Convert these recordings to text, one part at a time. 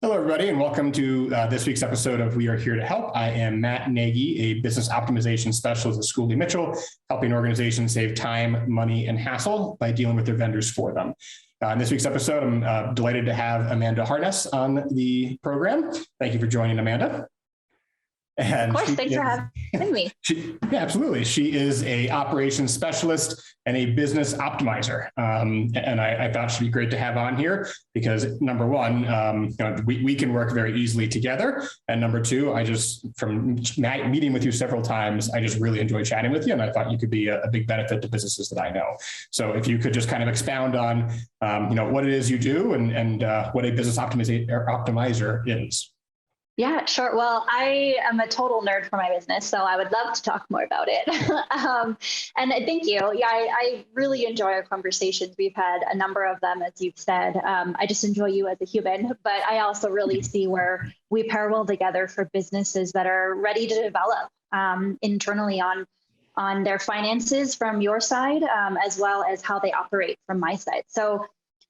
Hello, everybody, and welcome to this week's episode of We Are Here to Help. I am Matt Nagy, a business optimization specialist at Schooley Mitchell, helping organizations save time, money, and hassle by dealing with their vendors for them. In this week's episode, I'm delighted to have Amanda Harness on the program. Thank you for joining, Amanda. And of course, thanks for having me. Yeah, absolutely. She is a operations specialist and a business optimizer. And I thought she'd be great to have on here because number one, we can work very easily together. And number two, from meeting with you several times, I just really enjoy chatting with you. And I thought you could be a big benefit to businesses that I know. So if you could just kind of expound on, what it is you do and what a business optimizer is. Yeah, sure. Well, I am a total nerd for my business, so I would love to talk more about it. And thank you. Yeah, I really enjoy our conversations. We've had a number of them, as you've said. I just enjoy you as a human, but I also really see where we pair well together for businesses that are ready to develop internally on their finances from your side, as well as how they operate from my side. So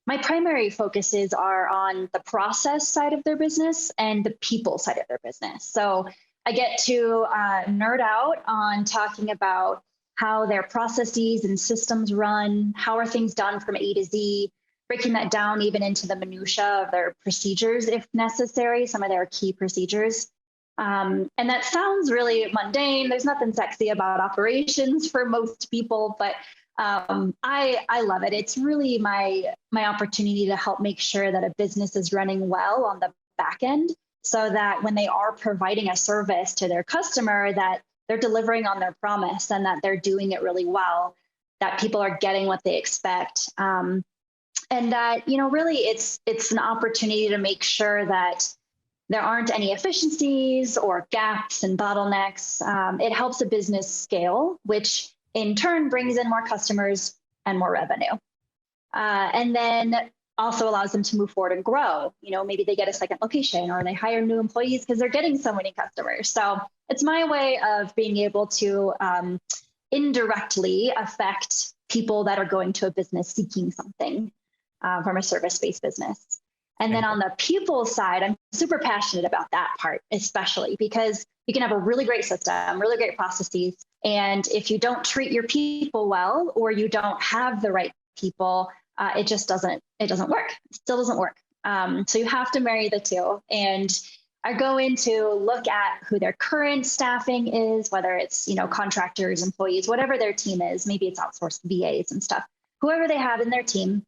my primary focuses are on the process side of their business and the people side of their business. So I get to nerd out on talking about how their processes and systems run, how are things done from A to Z, breaking that down even into the minutia of their procedures if necessary, some of their key procedures. And that sounds really mundane. There's nothing sexy about operations for most people, but I love it. It's really my opportunity to help make sure that a business is running well on the back end so that when they are providing a service to their customer, that they're delivering on their promise and that they're doing it really well, that people are getting what they expect. And that, really it's an opportunity to make sure that there aren't any efficiencies or gaps and bottlenecks. It helps a business scale, which in turn brings in more customers and more revenue. And then also allows them to move forward and grow. Maybe they get a second location or they hire new employees because they're getting so many customers. So it's my way of being able to indirectly affect people that are going to a business seeking something from a service-based business. And then on the people side, I'm super passionate about that part, especially because you can have a really great system, really great processes. And if you don't treat your people well, or you don't have the right people, it doesn't work. It still doesn't work. So you have to marry the two. And I go in to look at who their current staffing is, whether it's, contractors, employees, whatever their team is, maybe it's outsourced VAs and stuff, whoever they have in their team.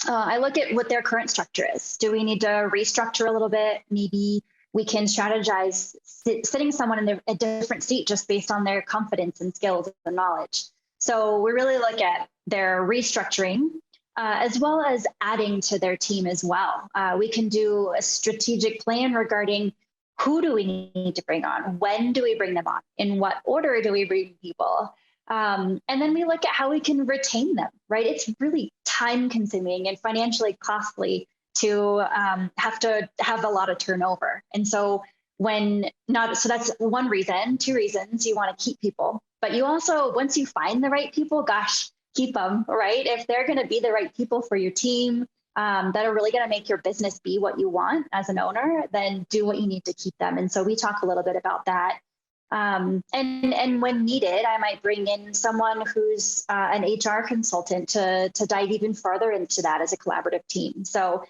I look at what their current structure is. Do we need to restructure a little bit? Maybe we can strategize sitting someone in a different seat just based on their confidence and skills and knowledge. So we really look at their restructuring as well as adding to their team as well. We can do a strategic plan regarding who do we need to bring on? When do we bring them on? In what order do we bring people? And then we look at how we can retain them, right? It's really time consuming and financially costly to have to have a lot of turnover. And so so that's one reason. Two reasons: you want to keep people, but you also, once you find the right people, gosh, keep them, right? If they're going to be the right people for your team, that are really going to make your business be what you want as an owner, then do what you need to keep them. And so we talk a little bit about that. And when needed, I might bring in someone who's an HR consultant to dive even further into that as a collaborative team. So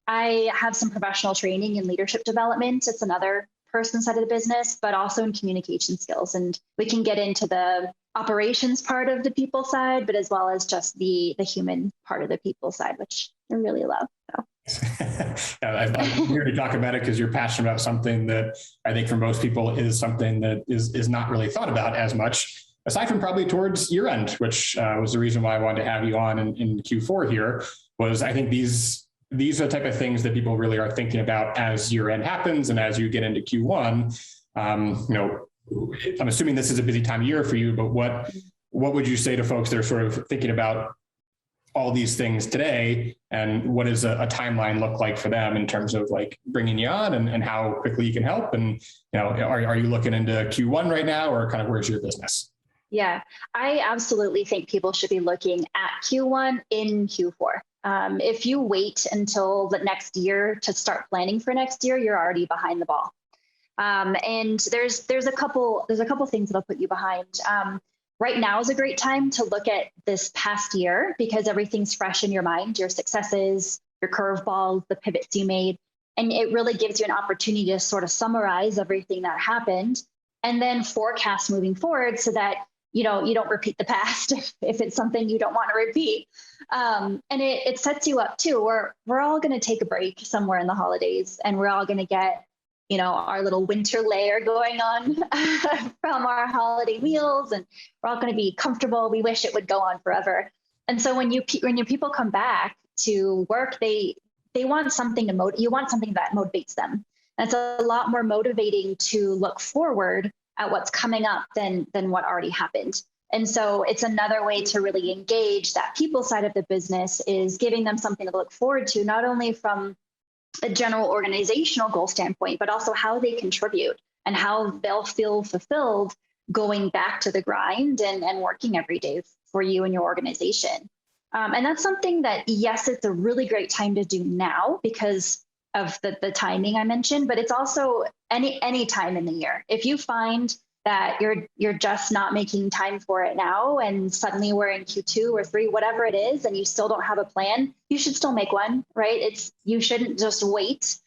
I have some professional training in leadership development. It's another person side of the business, but also in communication skills. And we can get into the operations part of the people side, but as well as just the human part of the people side, which I really love. So. I'm here to talk about it because you're passionate about something that I think for most people is something that is not really thought about as much, aside from probably towards year end, which was the reason why I wanted to have you on in Q4 here, was I think these are the type of things that people really are thinking about as year end happens. And as you get into Q1, I'm assuming this is a busy time of year for you, but what would you say to folks that are sort of thinking about all these things today, and what does a timeline look like for them in terms of like bringing you on and how quickly you can help? And, are you looking into Q1 right now, or kind of where's your business? Yeah, I absolutely think people should be looking at Q1 in Q4. If you wait until the next year to start planning for next year, you're already behind the ball. And there's a couple things that'll put you behind. Right now is a great time to look at this past year because everything's fresh in your mind, your successes, your curveballs, the pivots you made. And it really gives you an opportunity to sort of summarize everything that happened and then forecast moving forward so that, you don't repeat the past if it's something you don't want to repeat. And it sets you up too. We're all going to take a break somewhere in the holidays and we're all going to get, our little winter layer going on from our holiday meals, and we're all going to be comfortable. We wish it would go on forever. And so when your people come back to work, they want something you want something that motivates them. And it's a lot more motivating to look forward at what's coming up than what already happened. And so it's another way to really engage that people side of the business is giving them something to look forward to, not only from a general organizational goal standpoint, but also how they contribute and how they'll feel fulfilled going back to the grind and working every day for you and your organization. And that's something that, yes, it's a really great time to do now because of the timing I mentioned, but it's also any time in the year. If you find that you're just not making time for it now, and suddenly we're in Q2 or 3, whatever it is, and you still don't have a plan, you should still make one, right? You shouldn't just wait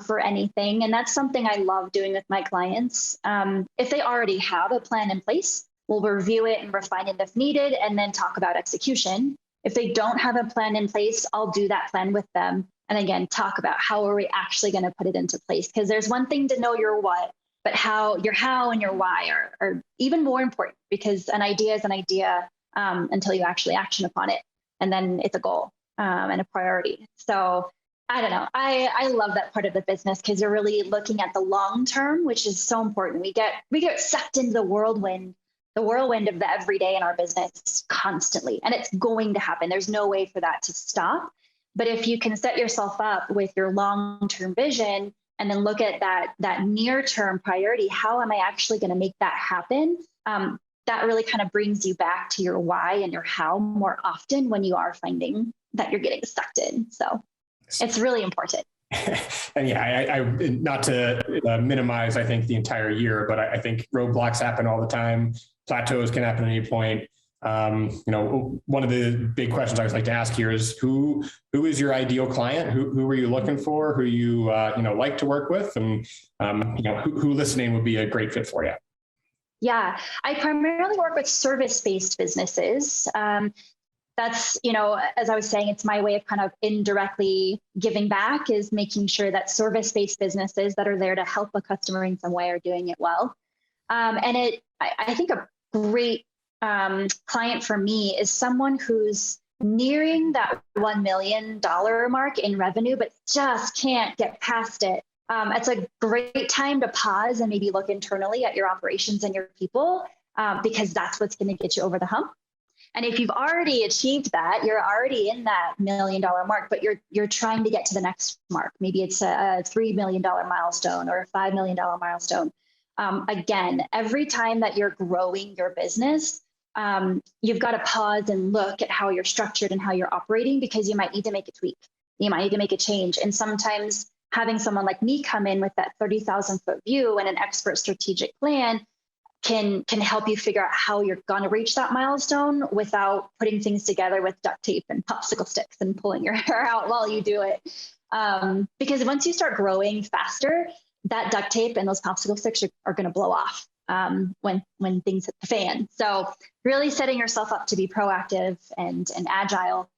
for anything. And that's something I love doing with my clients. If they already have a plan in place, we'll review it and refine it if needed, and then talk about execution. If they don't have a plan in place, I'll do that plan with them. And again, talk about how are we actually going to put it into place? Because there's one thing to know your what, but your how and your why are even more important, because an idea is an idea until you actually action upon it. And then it's a goal and a priority. So I don't know. I love that part of the business because you're really looking at the long term, which is so important. We get sucked into the whirlwind of the everyday in our business constantly. And it's going to happen. There's no way for that to stop. But if you can set yourself up with your long-term vision and then look at that near-term priority, how am I actually going to make that happen? That really kind of brings you back to your why and your how more often when you are finding that you're getting stuck in. So it's really important. And yeah, I not to minimize, I think, the entire year, but I think roadblocks happen all the time. Plateaus can happen at any point. One of the big questions I always like to ask here is who is your ideal client? Who are you looking for? Who you like to work with, and who listening would be a great fit for you? Yeah, I primarily work with service-based businesses. That's, as I was saying, it's my way of kind of indirectly giving back, is making sure that service-based businesses that are there to help a customer in some way are doing it well. And I think a great client for me is someone who's nearing that $1 million mark in revenue, but just can't get past it. It's a great time to pause and maybe look internally at your operations and your people, because that's what's going to get you over the hump. And if you've already achieved that, you're already in that $1 million mark, but you're trying to get to the next mark. Maybe it's a $3 million milestone or a $5 million milestone. Again, every time that you're growing your business, you've got to pause and look at how you're structured and how you're operating, because you might need to make a tweak. You might need to make a change. And sometimes having someone like me come in with that 30,000 foot view and an expert strategic plan can help you figure out how you're going to reach that milestone without putting things together with duct tape and popsicle sticks and pulling your hair out while you do it. Because once you start growing faster, that duct tape and those popsicle sticks are going to blow off when things hit the fan. So really setting yourself up to be proactive and agile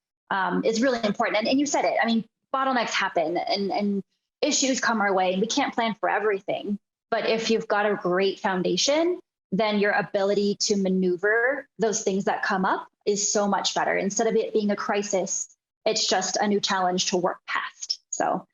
is really important. And you said it. I mean, bottlenecks happen and issues come our way, and we can't plan for everything. But if you've got a great foundation, then your ability to maneuver those things that come up is so much better. Instead of it being a crisis, it's just a new challenge to work past. So,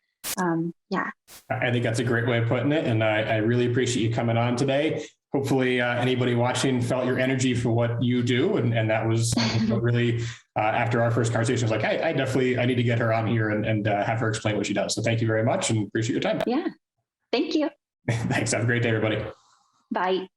yeah. I think that's a great way of putting it. And I really appreciate you coming on today. Hopefully anybody watching felt your energy for what you do. And that was really, after our first conversation, was like, I need to get her on here and have her explain what she does. So thank you very much and appreciate your time. Yeah. Thank you. Thanks. Have a great day, everybody. Bye.